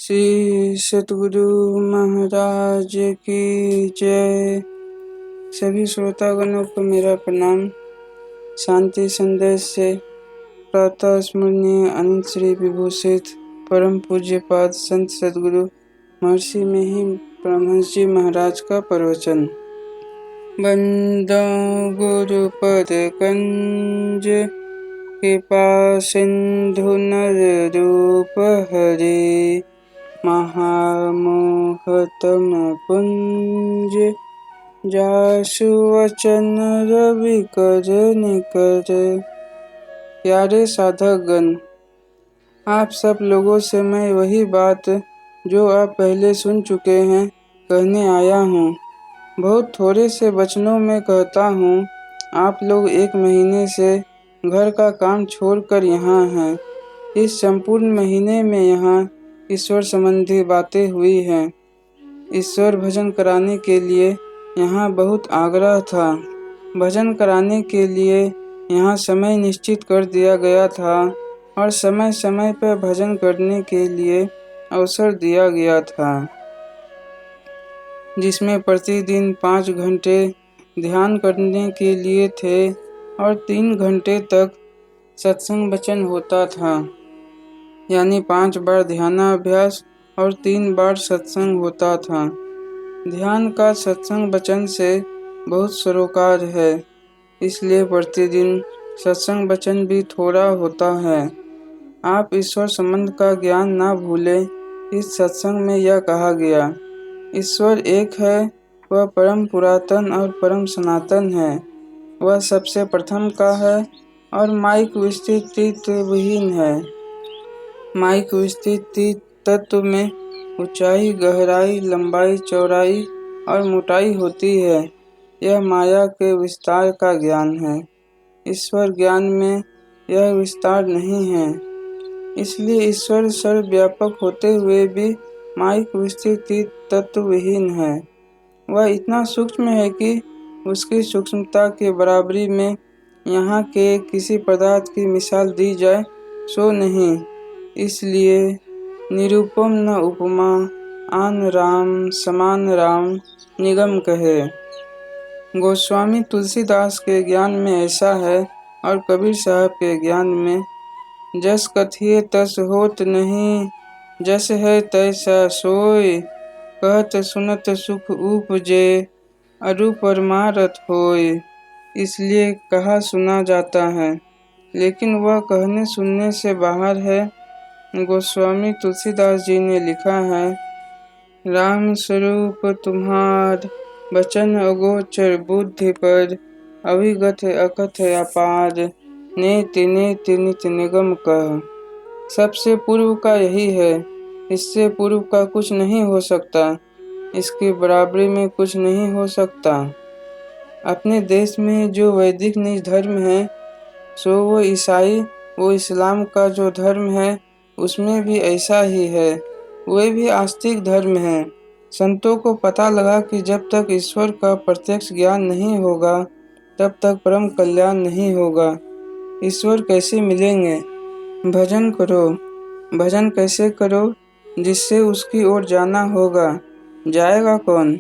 श्री सतगुरु महाराज की जय। सभी श्रोतागणों को मेरा प्रणाम। शांति संदेश से प्रातः स्मरणीय अनंत श्री विभूषित परम पूज्य पाद संत सतगुरु महर्षि में ही परमहंस जी महाराज का प्रवचन। बंदो गुरुपद कंज कृपा सिंधु नर रूप हरे, महामोहतम पुंज जासु वचन रवि कर निकर। प्यारे साधक गण, आप सब लोगों से मैं वही बात जो आप पहले सुन चुके हैं कहने आया हूँ। बहुत थोड़े से वचनों में कहता हूँ। आप लोग 1 महीने से घर का काम छोड़कर यहाँ हैं। इस संपूर्ण महीने में यहाँ ईश्वर संबंधी बातें हुई हैं। ईश्वर भजन कराने के लिए यहाँ बहुत आग्रह था। भजन कराने के लिए यहाँ समय निश्चित कर दिया गया था और समय समय पर भजन करने के लिए अवसर दिया गया था, जिसमें प्रतिदिन 5 घंटे ध्यान करने के लिए थे और 3 घंटे तक सत्संग वचन होता था। यानी 5 बार ध्यानाभ्यास और 3 बार सत्संग होता था। ध्यान का सत्संग वचन से बहुत सरोकार है, इसलिए प्रतिदिन सत्संग वचन भी थोड़ा होता है। आप ईश्वर संबंध का ज्ञान ना भूलें। इस सत्संग में यह कहा गया, ईश्वर एक है, वह परम पुरातन और परम सनातन है। वह सबसे प्रथम का है और माइक विस्तृत विहीन है। माइक विस्तृत तत्व में ऊंचाई, गहराई, लंबाई, चौड़ाई और मोटाई होती है। यह माया के विस्तार का ज्ञान है। ईश्वर ज्ञान में यह विस्तार नहीं है। इसलिए ईश्वर सर्वव्यापक होते हुए भी माइक विस्तृत तत्व विहीन है। वह इतना सूक्ष्म है कि उसकी सूक्ष्मता के बराबरी में यहाँ के किसी पदार्थ की मिसाल दी जाए सो नहीं। इसलिए निरूपम न उपमा, आन राम समान राम निगम कहे। गोस्वामी तुलसीदास के ज्ञान में ऐसा है और कबीर साहब के ज्ञान में, जस कथिए तस होत नहीं, जस है तैसा सोय, कहत सुनत सुख उपजे, अरु परमारथ होय। इसलिए कहा सुना जाता है, लेकिन वह कहने सुनने से बाहर है। गोस्वामी तुलसीदास जी ने लिखा है, राम स्वरूप तुम्हार वचन अगोचर बुद्धि पर, अविगत अकथ अपार, नेति नेति नित निगम कह। सबसे पूर्व का यही है, इससे पूर्व का कुछ नहीं हो सकता, इसकी बराबरी में कुछ नहीं हो सकता। अपने देश में जो वैदिक निज धर्म है सो वो ईसाई वो इस्लाम का जो धर्म है उसमें भी ऐसा ही है। वे भी आस्तिक धर्म है। संतों को पता लगा कि जब तक ईश्वर का प्रत्यक्ष ज्ञान नहीं होगा तब तक परम कल्याण नहीं होगा। ईश्वर कैसे मिलेंगे? भजन करो। भजन कैसे करो? जिससे उसकी ओर जाना होगा। जाएगा कौन?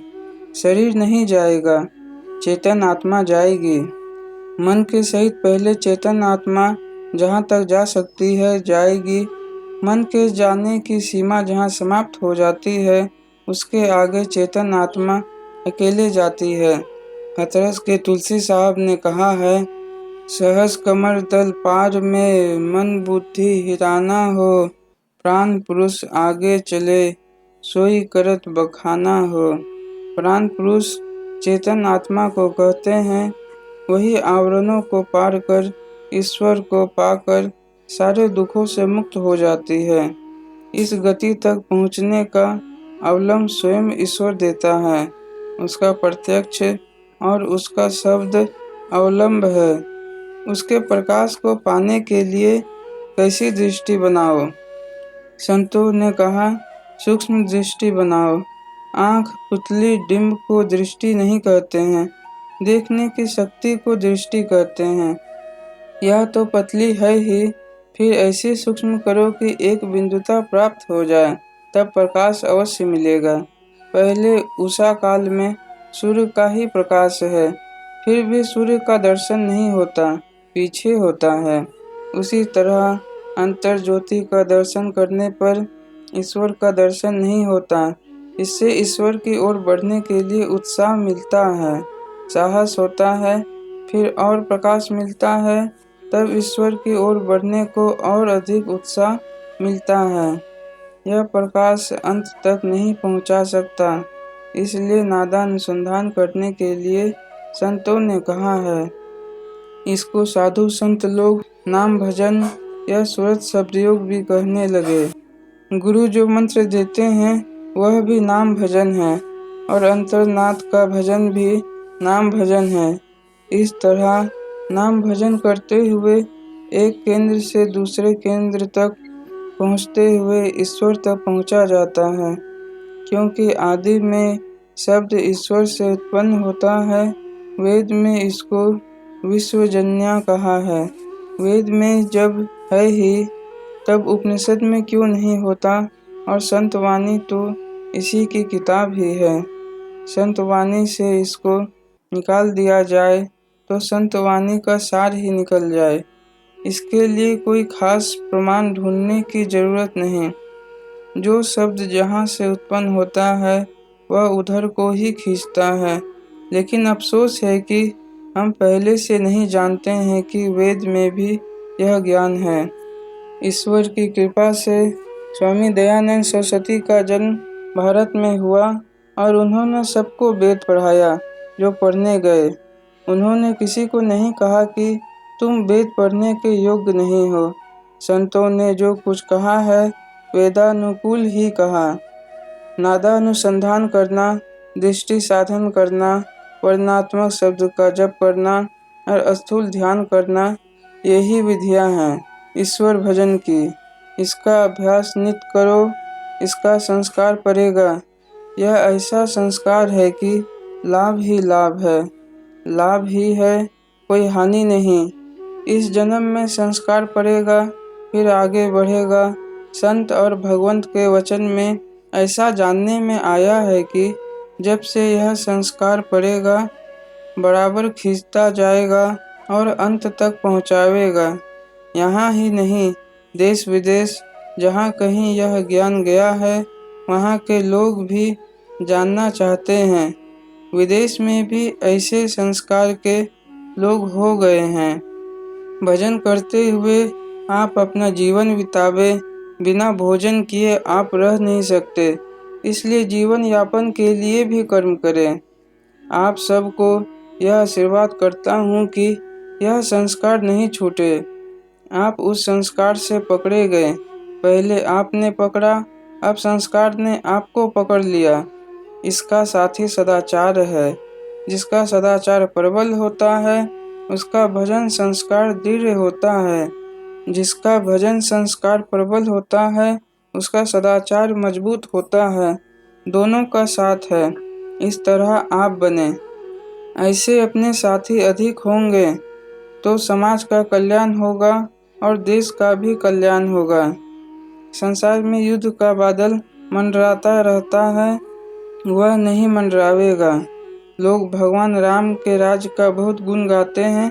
शरीर नहीं जाएगा, चेतन आत्मा जाएगी। मन के सहित पहले चेतन आत्मा जहाँ तक जा सकती है जाएगी। मन के जाने की सीमा जहाँ समाप्त हो जाती है उसके आगे चेतन आत्मा अकेले जाती है। हथरस के तुलसी साहब ने कहा है, सहस कमर दल पार में मन बुद्धि हिराना हो, प्राण पुरुष आगे चले सोई करत बखाना हो। प्राण पुरुष चेतन आत्मा को कहते हैं। वही आवरणों को पार कर ईश्वर को पाकर सारे दुखों से मुक्त हो जाती है। इस गति तक पहुँचने का अवलंब स्वयं ईश्वर देता है। उसका प्रत्यक्ष और उसका शब्द अवलंब है। उसके प्रकाश को पाने के लिए कैसी दृष्टि बनाओ? संतों ने कहा, सूक्ष्म दृष्टि बनाओ। आँख, पुतली, डिंब को दृष्टि नहीं कहते हैं, देखने की शक्ति को दृष्टि कहते हैं। यह तो पतली है ही, फिर ऐसी सूक्ष्म करो कि एक बिंदुता प्राप्त हो जाए। तब प्रकाश अवश्य मिलेगा। पहले उषा काल में सूर्य का ही प्रकाश है, फिर भी सूर्य का दर्शन नहीं होता, पीछे होता है। उसी तरह अंतर ज्योति का दर्शन करने पर ईश्वर का दर्शन नहीं होता। इससे ईश्वर की ओर बढ़ने के लिए उत्साह मिलता है, साहस होता है, फिर और प्रकाश मिलता है, तब ईश्वर की ओर बढ़ने को और अधिक उत्साह मिलता है। यह प्रकाश अंत तक नहीं पहुंचा सकता, इसलिए नादान अनुसंधान करने के लिए संतों ने कहा है। इसको साधु संत लोग नाम भजन या सूरत शब्दयोग भी कहने लगे। गुरु जो मंत्र देते हैं वह भी नाम भजन है और अंतर्नाथ का भजन भी नाम भजन है। इस तरह नाम भजन करते हुए एक केंद्र से दूसरे केंद्र तक पहुँचते हुए ईश्वर तक पहुँचा जाता है, क्योंकि आदि में शब्द ईश्वर से उत्पन्न होता है। वेद में इसको विश्वजन्या कहा है। वेद में जब है ही तब उपनिषद में क्यों नहीं होता, और संतवाणी तो इसी की किताब ही है। संतवाणी से इसको निकाल दिया जाए तो संतवाणी का सार ही निकल जाए। इसके लिए कोई खास प्रमाण ढूंढने की जरूरत नहीं। जो शब्द जहाँ से उत्पन्न होता है वह उधर को ही खींचता है। लेकिन अफसोस है कि हम पहले से नहीं जानते हैं कि वेद में भी यह ज्ञान है। ईश्वर की कृपा से स्वामी दयानंद सरस्वती का जन्म भारत में हुआ और उन्होंने सबको वेद पढ़ाया जो पढ़ने गए। उन्होंने किसी को नहीं कहा कि तुम वेद पढ़ने के योग्य नहीं हो। संतों ने जो कुछ कहा है वेदानुकूल ही कहा। नादानुसंधान करना, दृष्टि साधन करना, वर्णात्मक शब्द का जप करना और स्थूल ध्यान करना, यही विधियां हैं ईश्वर भजन की। इसका अभ्यास नित्य करो, इसका संस्कार पड़ेगा। यह ऐसा संस्कार है कि लाभ ही लाभ है, लाभ ही है, कोई हानि नहीं। इस जन्म में संस्कार पड़ेगा, फिर आगे बढ़ेगा। संत और भगवंत के वचन में ऐसा जानने में आया है कि जब से यह संस्कार पड़ेगा बराबर खींचता जाएगा और अंत तक पहुँचावेगा। यहाँ ही नहीं, देश विदेश जहाँ कहीं यह ज्ञान गया है वहाँ के लोग भी जानना चाहते हैं। विदेश में भी ऐसे संस्कार के लोग हो गए हैं। भजन करते हुए आप अपना जीवन बितावे, बिना भोजन किए आप रह नहीं सकते, इसलिए जीवन यापन के लिए भी कर्म करें। आप सबको यह आशीर्वाद करता हूँ कि यह संस्कार नहीं छूटे। आप उस संस्कार से पकड़े गए, पहले आपने पकड़ा, अब संस्कार ने आपको पकड़ लिया। इसका साथी सदाचार है। जिसका सदाचार प्रबल होता है उसका भजन संस्कार दृढ़ होता है। जिसका भजन संस्कार प्रबल होता है उसका सदाचार मजबूत होता है। दोनों का साथ है। इस तरह आप बने। ऐसे अपने साथी अधिक होंगे तो समाज का कल्याण होगा और देश का भी कल्याण होगा। संसार में युद्ध का बादल मंडराता रहता है, वह नहीं मंडरावेगा। लोग भगवान राम के राज का बहुत गुण गाते हैं,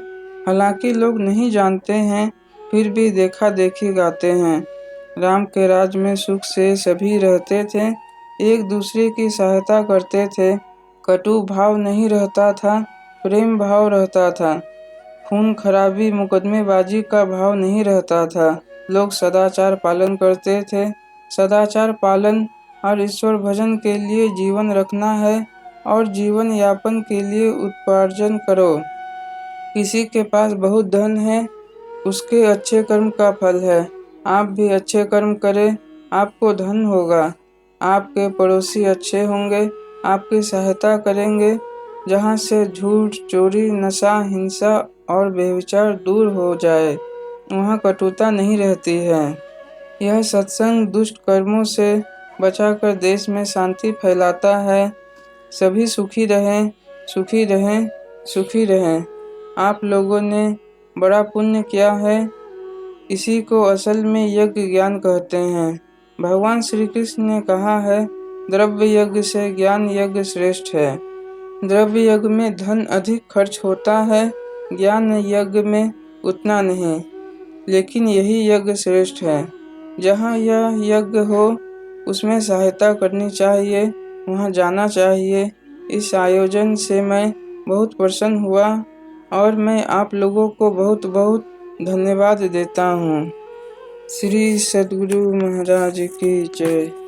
हालांकि लोग नहीं जानते हैं, फिर भी देखा देखी गाते हैं। राम के राज में सुख से सभी रहते थे, एक दूसरे की सहायता करते थे। कटु भाव नहीं रहता था, प्रेम भाव रहता था। खून खराबी मुकदमेबाजी का भाव नहीं रहता था। लोग सदाचार पालन करते थे। सदाचार पालन और ईश्वर भजन के लिए जीवन रखना है और जीवन यापन के लिए उपार्जन करो। किसी के पास बहुत धन है, उसके अच्छे कर्म का फल है। आप भी अच्छे कर्म करें, आपको धन होगा। आपके पड़ोसी अच्छे होंगे, आपकी सहायता करेंगे। जहाँ से झूठ, चोरी, नशा, हिंसा और व्यभिचार दूर हो जाए, वहाँ कटुता नहीं रहती है। यह सत्संग दुष्ट कर्मों से बचाकर देश में शांति फैलाता है। सभी सुखी रहें, सुखी रहें, सुखी रहें। आप लोगों ने बड़ा पुण्य किया है। इसी को असल में यज्ञ ज्ञान कहते हैं। भगवान श्री कृष्ण ने कहा है, द्रव्य यज्ञ से ज्ञान यज्ञ श्रेष्ठ है। द्रव्य यज्ञ में धन अधिक खर्च होता है, ज्ञान यज्ञ में उतना नहीं, लेकिन यही यज्ञ श्रेष्ठ है। जहाँ यह यज्ञ हो उसमें सहायता करनी चाहिए, वहाँ जाना चाहिए। इस आयोजन से मैं बहुत प्रसन्न हुआ और मैं आप लोगों को बहुत बहुत धन्यवाद देता हूँ। श्री सद्गुरु महाराज की जय।